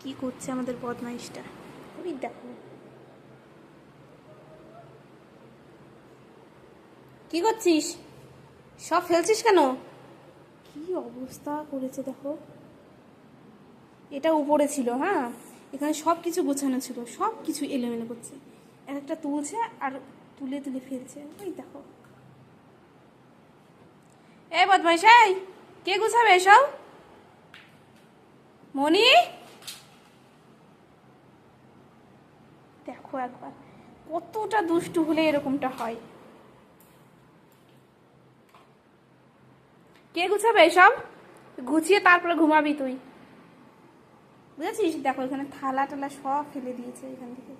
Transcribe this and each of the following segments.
কি করছে আমাদের বদমাইশটা, ওই দেখো কি করছিস, সব ফেলছিস কেন? কি অবস্থা করেছে দেখো। এটা উপরে ছিল, হ্যাঁ, এখানে সব কিছু গোছানো ছিল, সব কিছু এলোমেলো করছে। একটা তুলছে আর তুলে তুলে ফেলছে, ওই দেখো। এই বদমাইশ, এই কে গুছাবে এসব? মনি, দেখো একবার কতটা দুষ্টু হলে এরকমটা হয়। কে গুছাবে এসব? গুছিয়ে তারপরে ঘুমাবি তুই, বুঝেছিস? দেখো এখানে থালা টালা সব ফেলে দিয়েছে এখান থেকে।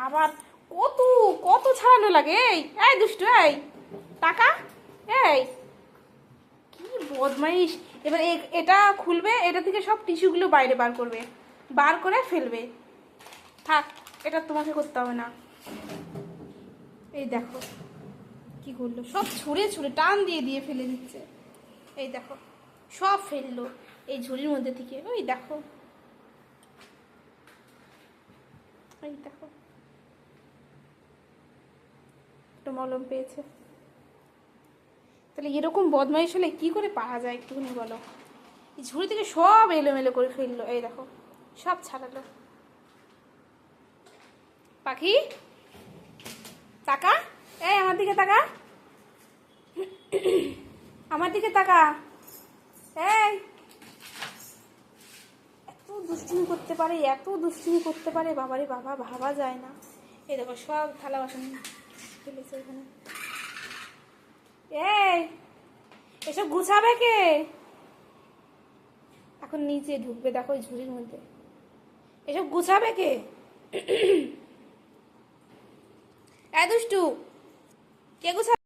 আবার কত কত ছাড়ানো লাগে। এই এই দুষ্টু, এই টাকা, এই কি বদমাইশ। এবার এটা খুলবে, এটা থেকে সব টিস্যুগুলো বাইরে বার করবে, বার করে ফেলবে। থাক, এটা তোমাকে করতে হবে না। এই দেখো কি করলো, সব ছুঁড়ে ছুঁড়ে টান দিয়ে দিয়ে ফেলে দিচ্ছে। এই দেখো সব ফেললো এই ঝুড়ির মধ্যে থেকে, ওই দেখো, এই দেখো একটা মলম পেয়েছে। তাহলে এরকম বদমাইশ হলে কি করে পারা যায় একটুখানি বলো? এই ঝুড়ি থেকে সব এলোমেলো করে ফেললো, এই দেখো সব ছাড়ালো। পাখি তাকা, এই আমার দিকে তাকা, আমার দিকে তাকা। এই এত দুষ্টুমি করতে পারে, এত দুষ্টুমি করতে পারে, বাবারে বাবা, ভাবা যায় না। এই দেখো সব থালা বাসন ফেলেছে এখানে। এই এসব গুছাবে কে? এখন নিচে ঢুকবে দেখো ওই ঝুড়ির মধ্যে। এসব গুছাবে কে? এ দুষ্টু, কে গুছাবে?